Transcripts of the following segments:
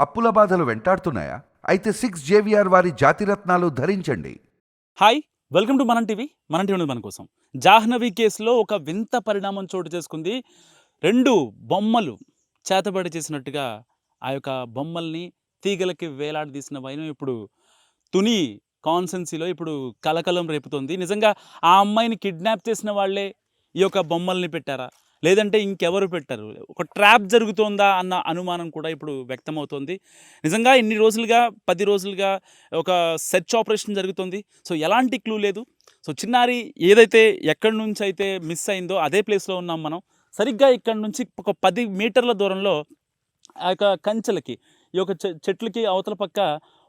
అప్పుల బాధలు వెంటాడుతున్నాయా? అయితే 6 జేవిఆర్ వారి జాతిరత్నాలు ధరించండి. హాయ్, వెల్కమ్ టు మనం టీవీ. మన టీవీ మన కోసం. జాహ్నవి కేసులో ఒక వింత పరిణామం చోటు చేసుకుంది. 2 బొమ్మలు చేతబడి చేసినట్టుగా ఆ యొక్క బొమ్మల్ని తీగలకి వేలాడదీసిన వైనం ఇప్పుడు తుని కాన్సెన్సీలో ఇప్పుడు కలకలం రేపుతోంది. నిజంగా ఆ అమ్మాయిని కిడ్నాప్ చేసిన వాళ్ళే ఈ యొక్క బొమ్మల్ని పెట్టారా, లేదంటే ఇంకెవరు పెట్టారు, ఒక ట్రాప్ జరుగుతోందా అన్న అనుమానం కూడా ఇప్పుడు వ్యక్తమవుతోంది. నిజంగా ఇన్ని రోజులుగా 10 రోజులుగా ఒక సెర్చ్ ఆపరేషన్ జరుగుతుంది. సో ఎలాంటి క్లూ లేదు. సో చిన్నారి ఏదైతే ఎక్కడి నుంచి అయితే మిస్ అయిందో అదే ప్లేస్లో ఉన్నాం మనం. సరిగ్గా ఇక్కడ నుంచి ఒక 10 మీటర్ల దూరంలో ఆ యొక్క కంచెలకి, ఈ యొక్క చెట్లకి అవతల పక్క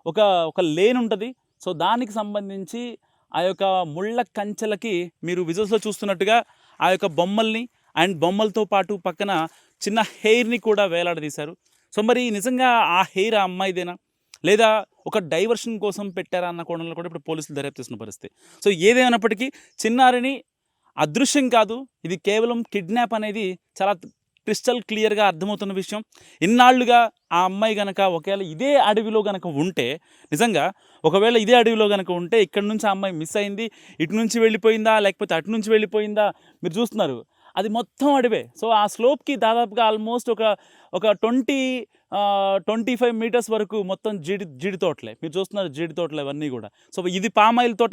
ఒక ఒక లేన్ ఉంటుంది. సో దానికి సంబంధించి ఆ యొక్క ముళ్ళ కంచెలకి మీరు విజువల్స్లో చూస్తున్నట్టుగా ఆ యొక్క బొమ్మల్ని అండ్ బొమ్మలతో పాటు పక్కన చిన్న హెయిర్ని కూడా వేలాడదీశారు. సో మరి నిజంగా ఆ హెయిర్ ఆ అమ్మాయిదేనా, లేదా ఒక డైవర్షన్ కోసం పెట్టారా అన్న కోణంలో కూడా ఇప్పుడు పోలీసులు దర్యాప్తు చేస్తున్న పరిస్థితి. సో ఏదేమైనప్పటికీ చిన్నారిని అదృశ్యం కాదు, ఇది కేవలం కిడ్నాప్ అనేది చాలా క్రిస్టల్ క్లియర్గా అర్థమవుతున్న విషయం. ఇన్నాళ్లుగా ఆ అమ్మాయి గనక ఒకవేళ ఇదే అడవిలో గనక ఉంటే, నిజంగా ఒకవేళ ఇదే అడవిలో గనక ఉంటే ఇక్కడ నుంచి ఆ అమ్మాయి మిస్ అయింది, ఇటు నుంచి వెళ్ళిపోయిందా లేకపోతే అటు నుంచి వెళ్ళిపోయిందా, మీరు చూస్తున్నారు అది మొత్తం అడవే. సో ఆ స్లోప్కి దాదాపుగా ఆల్మోస్ట్ ఒక 25 మీటర్స్ వరకు మొత్తం జీడి తోటలే. మీరు చూస్తున్నారు జీడి తోటలు అవన్నీ కూడా. సో ఇది పామాయిల్ తోట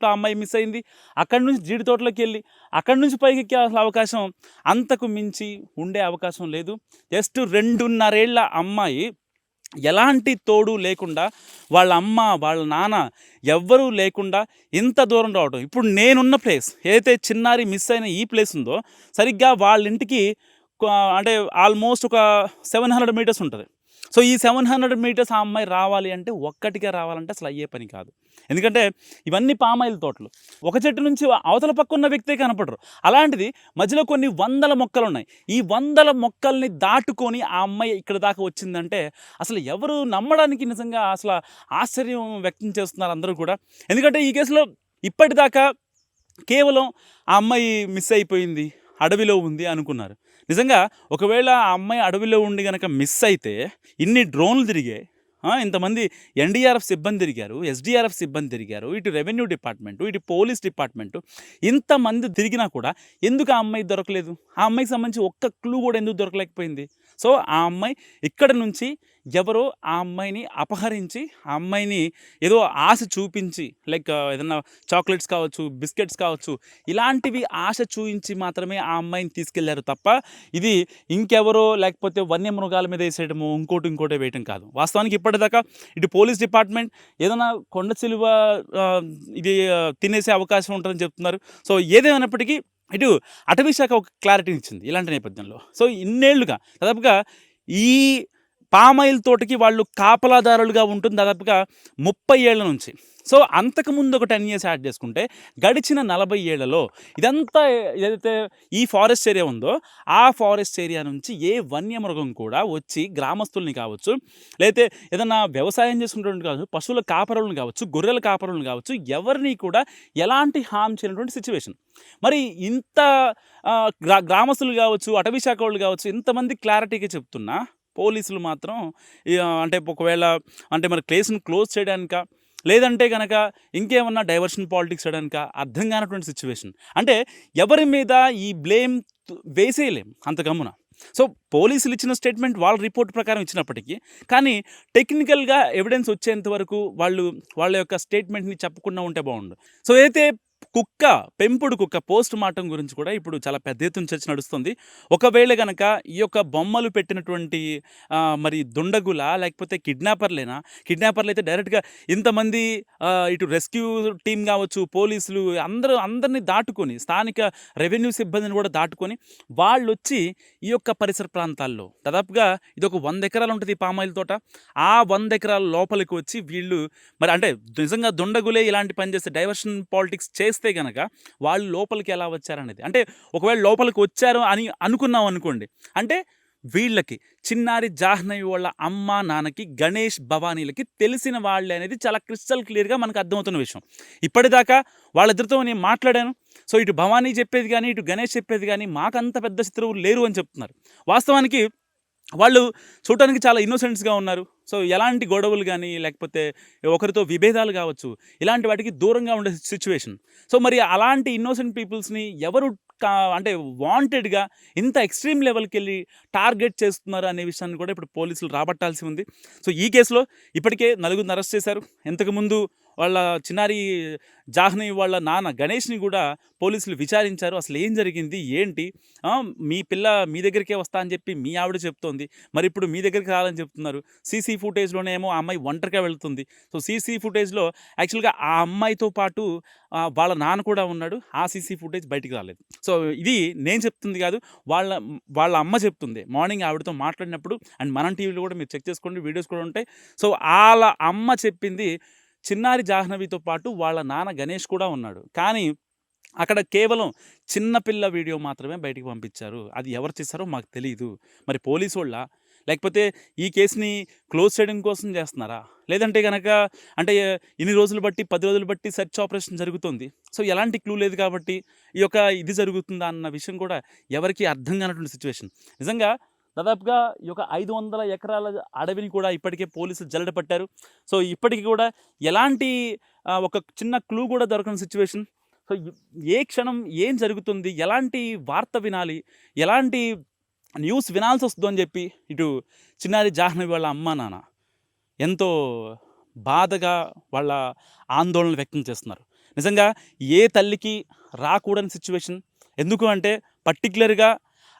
ఆ అమ్మాయి మిస్ అయింది. అక్కడి నుంచి జీడి తోటలోకి వెళ్ళి అక్కడి నుంచి పైకి ఎక్కే అవకాశం అంతకు మించి ఉండే అవకాశం లేదు. జస్ట్ 2.5 ఏళ్ల అమ్మాయి ఎలాంటి తోడు లేకుండా, వాళ్ళ అమ్మ వాళ్ళ నాన్న ఎవ్వరూ లేకుండా ఇంత దూరం రావడం. ఇప్పుడు నేనున్న ప్లేస్ ఏదైతే చిన్నారి మిస్ అయిన ఈ ప్లేస్ ఉందో, సరిగ్గా వాళ్ళ ఇంటికి అంటే ఆల్మోస్ట్ ఒక 700 మీటర్స్ ఉంటుంది. సో ఈ 700 మీటర్స్ ఆ అమ్మాయి రావాలి అంటే, ఒక్కటిగా రావాలంటే అసలు అయ్యే పని కాదు. ఎందుకంటే ఇవన్నీ పామాయిల్ తోటలు. ఒక చెట్టు నుంచి అవతల పక్క ఉన్న వ్యక్తే కనపడరు. అలాంటిది మధ్యలో కొన్ని 100 మొక్కలు ఉన్నాయి. ఈ 100 మొక్కల్ని దాటుకొని ఆ అమ్మాయి ఇక్కడ దాకా వచ్చిందంటే అసలు ఎవరు నమ్మడానికి నిజంగా అసలు ఆశ్చర్యం వ్యక్తం చేస్తున్నారు అందరూ కూడా. ఎందుకంటే ఈ కేసులో ఇప్పటిదాకా కేవలం ఆ అమ్మాయి మిస్ అయిపోయింది, అడవిలో ఉంది అనుకున్నారు. నిజంగా ఒకవేళ ఆ అమ్మాయి అడవిలో ఉండి కనుక మిస్ అయితే ఇన్ని డ్రోన్లు తిరిగాయి, ఇంతమంది ఎన్డీఆర్ఎఫ్ సిబ్బంది తిరిగారు, ఎస్డీఆర్ఎఫ్ సిబ్బంది తిరిగారు, ఇటు రెవెన్యూ డిపార్ట్మెంటు, ఇటు పోలీస్ డిపార్ట్మెంటు, ఇంతమంది తిరిగినా కూడా ఎందుకు ఆ అమ్మాయి దొరకలేదు? ఆ అమ్మాయికి సంబంధించి ఒక్క క్లూ కూడా ఎందుకు దొరకలేకపోయింది? సో ఆ అమ్మాయి ఇక్కడ నుంచి ఎవరో ఆ అమ్మాయిని అపహరించి, ఆ అమ్మాయిని ఏదో ఆశ చూపించి, లైక్ ఏదన్నా చాక్లెట్స్ కావచ్చు, బిస్కెట్స్ కావచ్చు, ఇలాంటివి ఆశ చూపించి మాత్రమే ఆ అమ్మాయిని తీసుకెళ్లారు తప్ప ఇది ఇంకెవరో లేకపోతే వన్యమృగాల మీద వేసేయడము, ఇంకోటి వేయటం కాదు. వాస్తవానికి ఇప్పటిదాకా ఇటు పోలీస్ డిపార్ట్మెంట్ ఏదైనా కొండ చిలువ ఇది తినేసే అవకాశం ఉంటుందని చెప్తున్నారు. సో ఏదేమైనప్పటికీ ఇటు అటవీ శాఖ ఒక క్లారిటీ ఇచ్చింది ఇలాంటి నేపథ్యంలో. సో ఇన్నేళ్లుగా దాదాపుగా ఈ పామాయిల్ తోటకి వాళ్ళు కాపలాదారులుగా ఉంటుంది దాదాపుగా 30 ఏళ్ల నుంచి. సో అంతకుముందు ఒక 10 years యాడ్ చేసుకుంటే గడిచిన 40 ఏళ్లలో ఇదంతా ఏదైతే ఈ ఫారెస్ట్ ఏరియా ఉందో, ఆ ఫారెస్ట్ ఏరియా నుంచి ఏ వన్యమృగం కూడా వచ్చి గ్రామస్తుల్ని కావచ్చు, లేకపోతే ఏదన్నా వ్యవసాయం చేసుకున్నటువంటి కావచ్చు, పశువుల కాపరులను కావచ్చు, గొర్రెల కాపరులను కావచ్చు, ఎవరిని కూడా ఎలాంటి హామ్ చేయనటువంటి సిచ్యువేషన్. మరి ఇంత గ్రామస్తులు కావచ్చు, అటవీ శాఖ వాళ్ళు కావచ్చు, ఇంతమంది క్లారిటీగా చెప్తున్నా పోలీసులు మాత్రం అంటే ఒకవేళ అంటే మరి కేసును క్లోజ్ చేయడానిక, లేదంటే కనుక ఇంకేమన్నా డైవర్షన్ పాలిటిక్స్ చేయడానిక అర్థం కానటువంటి సిచ్యువేషన్. అంటే ఎవరి మీద ఈ బ్లేమ్ వేసేయలేం అంత గమ్మున. సో పోలీసులు ఇచ్చిన స్టేట్మెంట్ వాళ్ళ రిపోర్ట్ ప్రకారం ఇచ్చినప్పటికీ, కానీ టెక్నికల్గా ఎవిడెన్స్ వచ్చేంత వరకు వాళ్ళ యొక్క స్టేట్మెంట్ని చెప్పకుండా ఉంటే బాగుండు. సో అయితే పెంపుడు కుక్క పోస్ట్ మార్టం గురించి కూడా ఇప్పుడు చాలా పెద్ద ఎత్తున చర్చ నడుస్తుంది. ఒకవేళ కనుక ఈ యొక్క బొమ్మలు పెట్టినటువంటి మరి దుండగులా లేకపోతే కిడ్నాపర్లు అయితే డైరెక్ట్గా ఇంతమంది ఇటు రెస్క్యూ టీం కావచ్చు, పోలీసులు అందరినీ దాటుకొని, స్థానిక రెవెన్యూ సిబ్బందిని కూడా దాటుకొని వాళ్ళు వచ్చి ఈ యొక్క పరిసర ప్రాంతాల్లో దాదాపుగా ఇది ఒక 100 ఎకరాలు ఉంటుంది ఈ పామాయిల్ తోట. ఆ 100 ఎకరాల లోపలికి వచ్చి వీళ్ళు మరి అంటే నిజంగా దుండగులే ఇలాంటి పని చేస్తే, డైవర్షన్ పాలిటిక్స్ చేస్తే కనుక వాళ్ళు లోపలికి ఎలా వచ్చారనేది, అంటే ఒకవేళ లోపలికి వచ్చారు అని అనుకున్నాం అనుకోండి, అంటే వీళ్ళకి చిన్నారి జాహ్నవి వాళ్ళ అమ్మ నాన్నకి గణేష్ భవానీలకి తెలిసిన వాళ్ళే అనేది చాలా క్రిస్టల్ క్లియర్గా మనకు అర్థమవుతున్న విషయం. ఇప్పటిదాకా వాళ్ళిద్దరితో నేను మాట్లాడాను. సో ఇటు భవానీ చెప్పేది కానీ, ఇటు గణేష్ చెప్పేది కానీ మాకంత పెద్ద శత్రువులు లేరు అని చెప్తున్నారు. వాస్తవానికి వాళ్ళు చూడటానికి చాలా ఇన్నోసెంట్స్గా ఉన్నారు. సో ఎలాంటి గొడవలు కానీ లేకపోతే ఒకరితో విభేదాలు కావచ్చు, ఇలాంటి వాటికి దూరంగా ఉండే సిచ్యువేషన్. సో మరి అలాంటి ఇన్నోసెంట్ పీపుల్స్ని ఎవరు అంటే వాంటెడ్గా ఇంత ఎక్స్ట్రీమ్ లెవెల్కి వెళ్ళి టార్గెట్ చేస్తున్నారు అనే విషయాన్ని కూడా ఇప్పుడు పోలీసులు రాబట్టాల్సి ఉంది. సో ఈ కేసులో ఇప్పటికే నలుగురిని అరెస్ట్ చేశారు. ఇంతకుముందు వాళ్ళ చిన్నారి జాహ్నవి వాళ్ళ నాన్న గణేష్ని కూడా పోలీసులు విచారించారు. అసలు ఏం జరిగింది ఏంటి, మీ పిల్ల మీ దగ్గరికే వస్తా అని చెప్పి మీ ఆవిడ చెప్తోంది, మరి ఇప్పుడు మీ దగ్గరికి రావాలని చెప్తున్నారు. సీసీ ఫుటేజ్లోనే ఏమో ఆ అమ్మాయి ఒంటరిగా వెళ్తుంది. సో సీసీ ఫుటేజ్లో యాక్చువల్గా ఆ అమ్మాయితో పాటు వాళ్ళ నాన్న కూడా ఉన్నాడు. ఆ సీసీ ఫుటేజ్ బయటికి రాలేదు. సో ఇది నేను చెప్తుంది కాదు, వాళ్ళ అమ్మ చెప్తుంది. మార్నింగ్ ఆవిడతో మాట్లాడినప్పుడు అండ్ మనం టీవీలో కూడా మీరు చెక్ చేసుకోండి, వీడియోస్ కూడా ఉంటాయి. సో వాళ్ళ అమ్మ చెప్పింది చిన్నారి జాహ్నవితో పాటు వాళ్ళ నాన్న గణేష్ కూడా ఉన్నాడు. కానీ అక్కడ కేవలం చిన్నపిల్ల వీడియో మాత్రమే బయటికి పంపించారు. అది ఎవరు చేశారో మాకు తెలియదు. మరి పోలీసు వాళ్ళ లేకపోతే ఈ కేసుని క్లోజ్ చేయడం కోసం చేస్తున్నారా, లేదంటే కనుక అంటే ఇన్ని రోజులు బట్టి 10 రోజులు బట్టి సెర్చ్ ఆపరేషన్ జరుగుతుంది. సో ఎలాంటి క్లూ లేదు కాబట్టి ఈ యొక్క ఇది జరుగుతుందా అన్న విషయం కూడా ఎవరికి అర్థం కానటువంటి సిచ్యువేషన్. నిజంగా దాదాపుగా ఈ యొక్క 500 ఎకరాల అడవిని కూడా ఇప్పటికే పోలీసులు జల్లెడ పట్టారు. సో ఇప్పటికీ కూడా ఎలాంటి ఒక చిన్న క్లూ కూడా దొరకని సిచ్యువేషన్. సో ఏ క్షణం ఏం జరుగుతుంది, ఎలాంటి వార్త వినాలి, ఎలాంటి న్యూస్ వినాల్సి వస్తుందో అని చెప్పి ఇటు చిన్నారి జాహ్నవి వాళ్ళ అమ్మ నాన్న ఎంతో బాధగా వాళ్ళ ఆందోళన వ్యక్తం చేస్తున్నారు. నిజంగా ఏ తల్లికి రాకూడని సిచ్యువేషన్. ఎందుకు అంటే పర్టికులర్గా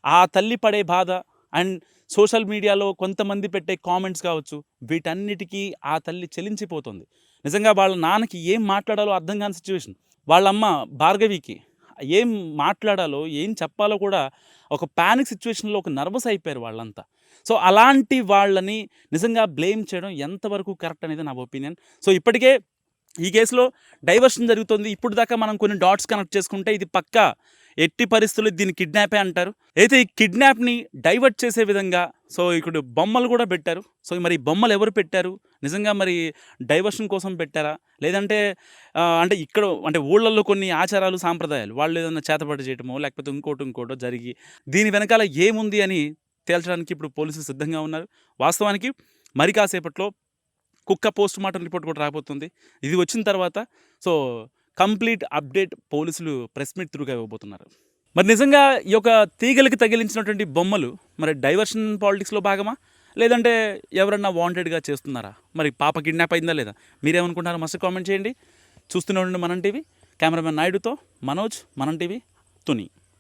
ఆ తల్లి పడే బాధ అండ్ సోషల్ మీడియాలో కొంతమంది పెట్టే కామెంట్స్ కావచ్చు, వీటన్నిటికీ ఆ తల్లి చెలించిపోతుంది. నిజంగా వాళ్ళ నాన్నకి ఏం మాట్లాడాలో అర్థం కాని సిచ్యువేషన్. వాళ్ళమ్మ భార్గవికి ఏం మాట్లాడాలో ఏం చెప్పాలో కూడా ఒక ప్యానిక్ సిచ్యువేషన్లో ఒక నర్వస్ అయిపోయారు వాళ్ళంతా. సో అలాంటి వాళ్ళని నిజంగా బ్లేమ్ చేయడం ఎంతవరకు కరెక్ట్ అనేది నా ఒపీనియన్. సో ఇప్పటికే ఈ కేసులో డైవర్షన్ జరుగుతుంది. ఇప్పుడు దాకా మనం కొన్ని డాట్స్ కనెక్ట్ చేసుకుంటే ఇది పక్కా ఎట్టి పరిస్థితుల్లో దీన్ని కిడ్నాపే అంటారు. అయితే ఈ కిడ్నాప్ని డైవర్ట్ చేసే విధంగా సో ఇక్కడ బొమ్మలు కూడా పెట్టారు. సో మరి ఈ బొమ్మలు ఎవరు పెట్టారు, నిజంగా మరి డైవర్షన్ కోసం పెట్టారా, లేదంటే అంటే ఇక్కడ అంటే ఊళ్ళల్లో కొన్ని ఆచారాలు సాంప్రదాయాలు వాళ్ళు ఏదైనా చేతబడి చేయటమో లేకపోతే ఇంకోటో జరిగి దీని వెనకాల ఏముంది అని తేల్చడానికి ఇప్పుడు పోలీసులు సిద్ధంగా ఉన్నారు. వాస్తవానికి మరి కాసేపట్లో కుక్క పోస్ట్ మార్టం రిపోర్ట్ కూడా రాబోతుంది. ఇది వచ్చిన తర్వాత సో కంప్లీట్ అప్డేట్ పోలీసులు ప్రెస్ మీట్ త్రూగా ఇవ్వబోతున్నారు. మరి నిజంగా ఈ యొక్క తీగలకి తగిలించినటువంటి బొమ్మలు మరి డైవర్షన్ పాలిటిక్స్లో భాగమా, లేదంటే ఎవరన్నా వాంటెడ్గా చేస్తున్నారా? మరి పాప కిడ్నాప్ అయిందా లేదా, మీరేమనుకుంటున్నారో మస్తు కామెంట్ చేయండి. చూస్తూనే ఉండండి మనం టీవీ. కెమెరామెన్ నాయుడుతో మనోజ్, మనం టీవీ, తుని.